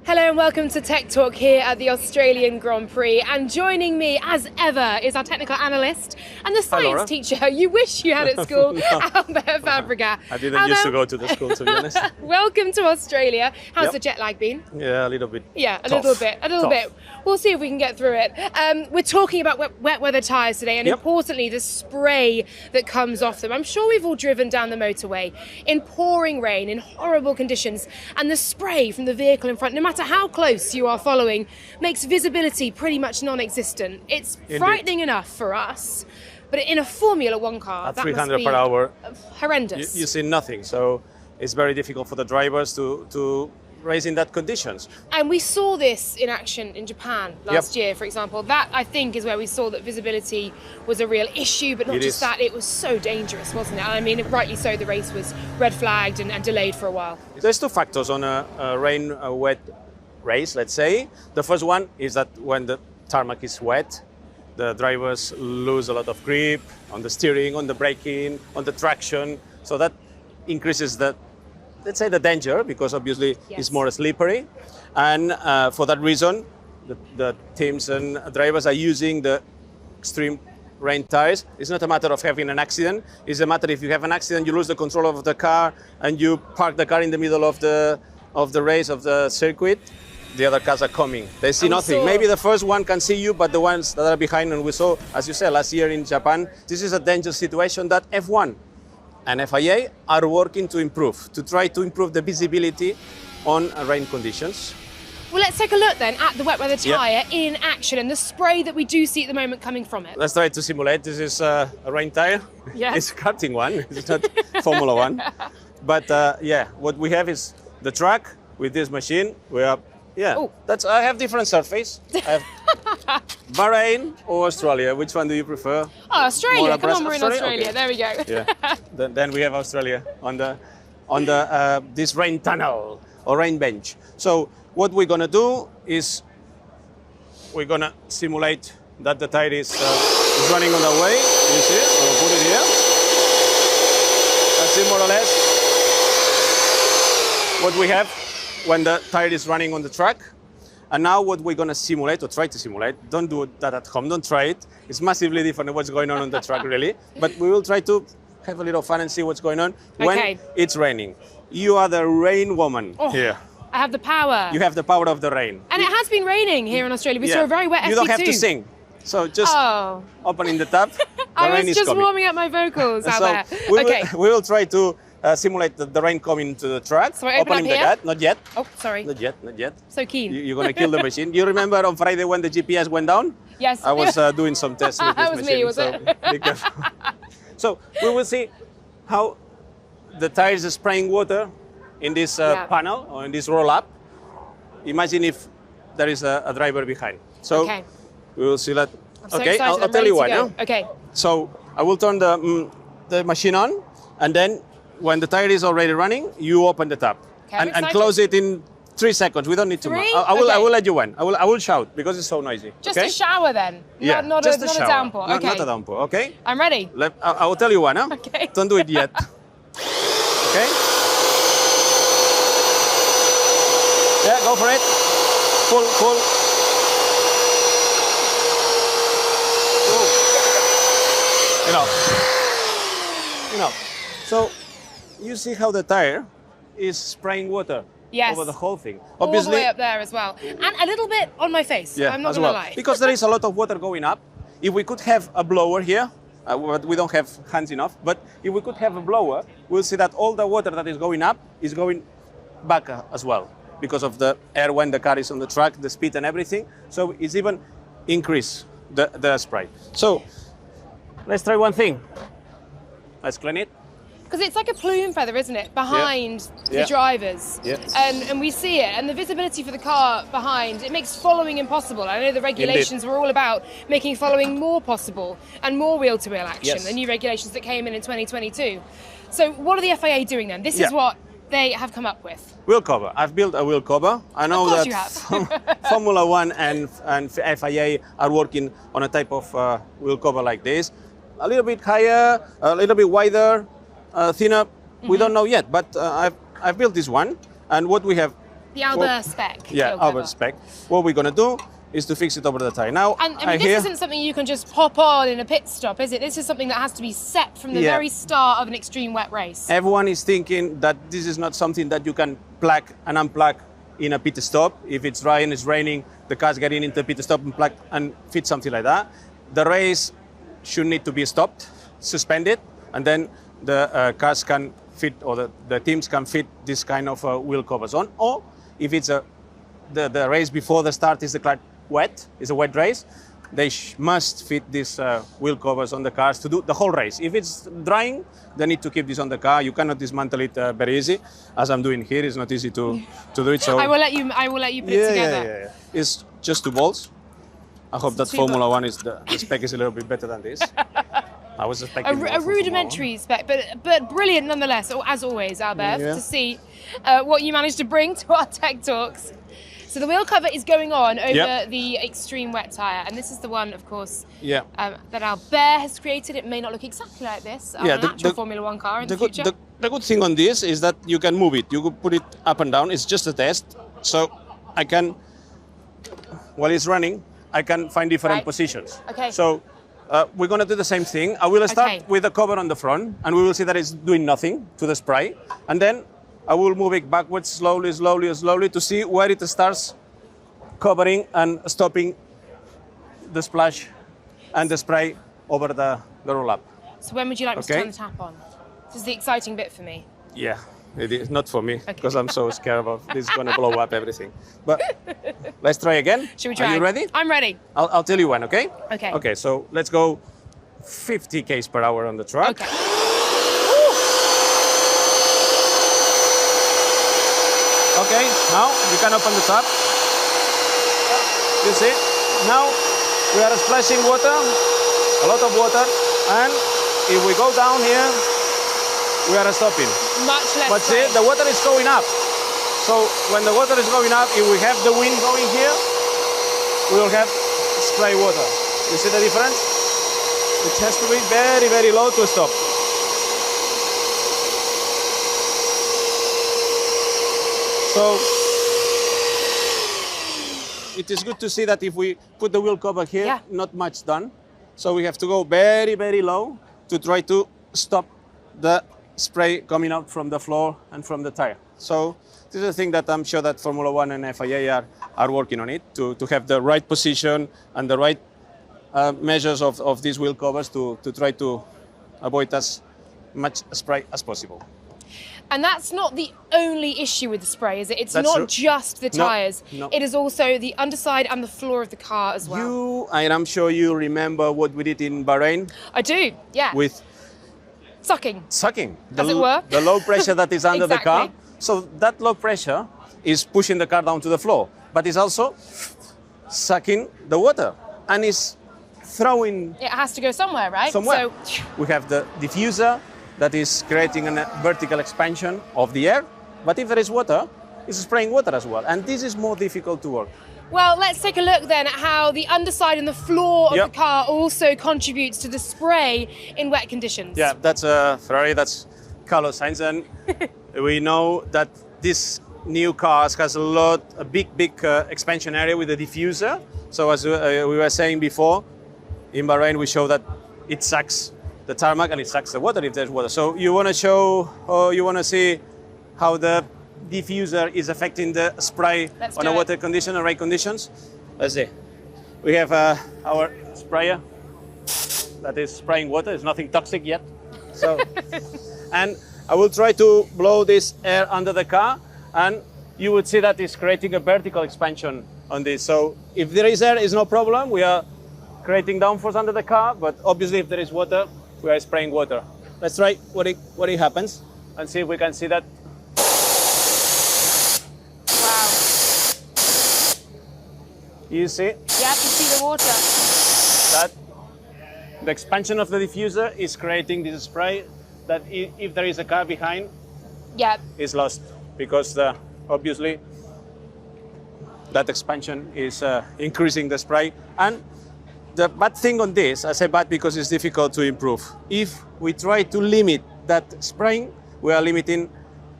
Hello and welcome to Tech Talk here at the Australian Grand Prix, and joining me as ever is our technical analyst and the science teacher you wish you had at school, Albert Fabregat. I didn't used to go to the school, to be honest. Welcome to Australia. How's the jet lag been? Yeah, a little bit. Yeah, a little bit. We'll see if we can get through it. We're talking about wet weather tyres today, and importantly the spray that comes off them. I'm sure we've all driven down the motorway in pouring rain, in horrible conditions, and the spray from the vehicle in front, no matter how close you are following, makes visibility pretty much non-existent. It's frightening enough for us, but in a Formula One car, at that 300 must be per hour, horrendous. You see nothing, so it's very difficult for the drivers to race in that conditions. And we saw this in action in Japan last year, for example. That, I think, is where we saw that visibility was a real issue, but not just that, it was so dangerous, wasn't it? I mean, rightly so, the race was red flagged and delayed for a while. There's two factors on a rain-wet race, let's say. The first one is that when the tarmac is wet, the drivers lose a lot of grip on the steering, on the braking, on the traction. So that increases the, let's say, the danger, because obviously it's more slippery. And for that reason, the teams and drivers are using the extreme rain tires. It's not a matter of having an accident. It's a matter, if you have an accident, you lose the control of the car and you park the car in the middle of the race, of the circuit. The other cars are coming. They see nothing. Maybe the first one can see you, but the ones that are behind, and we saw, as you said, last year in Japan, this is a dangerous situation that F1 and FIA are working to improve, to try to improve the visibility on rain conditions. Well, let's take a look then at the wet weather tyre in action and the spray that we do see at the moment coming from it. Let's try to simulate. This is a rain tyre. Yeah. It's a karting one. It's not Formula One. But what we have is the track with this machine. We are, I have different surface. I have Bahrain or Australia. Which one do you prefer? Oh, Australia. Come on, we're in Australia. Okay. There we go. Yeah. then we have Australia on the this rain tunnel or rain bench. So what we're gonna do is we're gonna simulate that the tire is running on the way. You see? I'll put it here. That's it, more or less what we have when the tire is running on the track. And now what we're gonna simulate, or try to simulate, don't do that at home, don't try it. It's massively different than what's going on the track, really. But we will try to have a little fun and see what's going on when it's raining. You are the rain woman here. I have the power. You have the power of the rain. And it has been raining here in Australia. We saw a very wet FP2. You don't have to sing. So just opening the tap, the rain is just coming. warming up my vocals out there. We will try to simulate the rain coming to the track. So opening the gate. Not yet. Oh, sorry. Not yet. So keen. You're going to kill the machine. You remember on Friday when the GPS went down? Yes. I was doing some tests with this machine. Me, was it? Be careful. So we will see how the tires are spraying water in this panel or in this roll-up. Imagine if there is a driver behind. So we will see that. I'll tell you why. Okay. So I will turn the machine on, and then when the tire is already running, you open the tap and close it in 3 seconds. We don't need to. I will let you win. I will shout because it's so noisy. Just a shower then. Yeah, not just a shower. downpour. Not a downpour. Okay. I'm ready. I will tell you one. Huh? Okay. Don't do it yet. Okay. Yeah, go for it. Full. Enough. So you see how the tire is spraying water over the whole thing. Obviously, all the way up there as well. And a little bit on my face. Yeah, I'm not going to lie. Because there is a lot of water going up. If we could have a blower here, but we don't have hands enough, but if we could have a blower, we'll see that all the water that is going up is going back as well, because of the air when the car is on the track, the speed and everything. So it's even increase the spray. So let's try one thing. Let's clean it. Because it's like a plume feather, isn't it, behind the drivers. Yes. And we see it, and the visibility for the car behind, it makes following impossible. I know the regulations were all about making following more possible and more wheel-to-wheel action, the new regulations that came in 2022. So what are the FIA doing then? This is what they have come up with. Wheel cover. I've built a wheel cover. I know that Formula One and FIA are working on a type of wheel cover like this. A little bit higher, a little bit wider, thinner. We don't know yet, but I've built this one. And what we have The Albert spec. Yeah, wheel cover. Albert spec. What we're gonna do is to fix it over the tire. Now, And I mean, this isn't something you can just pop on in a pit stop, is it? This is something that has to be set from the very start of an extreme wet race. Everyone is thinking that this is not something that you can plug and unplug in a pit stop. If it's dry and it's raining, the car's getting into the pit stop and plug and fit something like that. The race should need to be stopped, suspended, and then the cars can fit, or the teams can fit this kind of wheel covers on. Or if it's the race before the start is wet, is a wet race, they must fit these wheel covers on the cars to do the whole race. If it's drying, they need to keep this on the car. You cannot dismantle it very easy, as I'm doing here. It's not easy to do it. So I will let you put it together. Yeah. It's just 2 bolts. I hope that Formula One the spec is a little bit better than this. I was expecting a rudimentary spec, but brilliant nonetheless. As always, Albert, to see what you managed to bring to our Tech Talks. So the wheel cover is going on over the extreme wet tyre, and this is the one, of course, that Albert has created. It may not look exactly like this on an actual Formula One car in the future. The good thing on this is that you can move it. You could put it up and down. It's just a test. So I can, while it's running, I can find different positions. Okay. So we're going to do the same thing. I will start with the cover on the front, and we will see that it's doing nothing to the spray. And then I will move it backwards slowly to see where it starts covering and stopping the splash and the spray over the roll-up. So when would you like me to turn the tap on? This is the exciting bit for me. Yeah, it is not for me, because I'm so scared about this is going to blow up everything. But let's try again. Should we try? Are you ready? I'm ready. I'll tell you when, okay? Okay. Okay, so let's go 50 k's per hour on the truck. Okay. Okay, now you can open the top. You see? Now we are splashing water, a lot of water, and if we go down here, we are stopping. Much less. But see, the water is going up. So when the water is going up, if we have the wind going here, we will have spray water. You see the difference? It has to be very, very low to stop. So it is good to see that if we put the wheel cover here, not much done. So we have to go very, very low to try to stop the spray coming out from the floor and from the tire. So this is a thing that I'm sure that Formula One and FIA are working on it, to have the right position and the right measures of these wheel covers to try to avoid as much spray as possible. And that's not the only issue with the spray, is it? It's That's not true. just the tyres. No. It is also the underside and the floor of the car as well. And I'm sure you remember what we did in Bahrain. I do, yeah. With sucking. As it were. The low pressure that is under the car. Exactly. So that low pressure is pushing the car down to the floor, but it's also sucking the water and is throwing. It has to go somewhere, right? Somewhere. So We have the diffuser that is creating a vertical expansion of the air, but if there is water, it's spraying water as well, and this is more difficult to work. well, let's take a look then at how the underside and the floor of the car also contributes to the spray in wet conditions. Yeah, that's a Ferrari, that's Carlos Sainz, and we know that this new car has a big expansion area with a diffuser. So as we were saying before, in Bahrain we show that it sucks the tarmac and it sucks the water if there's water. So you want to show, or you want to see how the diffuser is affecting the spray on a water condition and rain conditions? Let's see. We have our sprayer that is spraying water. It's nothing toxic yet. So, and I will try to blow this air under the car, and you would see that it's creating a vertical expansion on this. So if there is air, it's no problem. We are creating downforce under the car, but obviously if there is water, we are spraying water. Let's try what it happens and see if we can see that. Wow. You see? Yeah, you see the water. That the expansion of the diffuser is creating this spray that if there is a car behind, is lost, because obviously that expansion is increasing the spray. And the bad thing on this, I say bad because it's difficult to improve. If we try to limit that spraying, we are limiting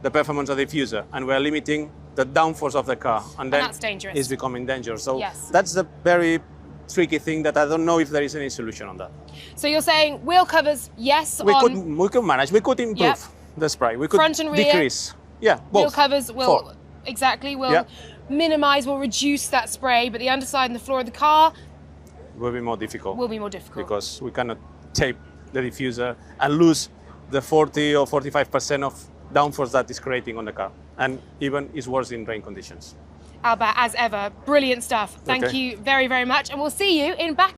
the performance of the diffuser, and we are limiting the downforce of the car, and then that's dangerous. it's becoming dangerous. So Yes. that's the very tricky thing that I don't know if there is any solution on that. So you're saying wheel covers, yes, We on could manage. We could improve Yep. the spray. We could Front and rear. decrease. Yeah, both. wheel covers will Four. exactly will Yeah. minimize, will reduce that spray, but the underside and the floor of the car Will be more difficult. will be more difficult. Because we cannot tape the diffuser and lose the 40 or 45% of downforce that is creating on the car. And even is worse in rain conditions. Albert, as ever, brilliant stuff. Thank Okay. you very, very much. And we'll see you in back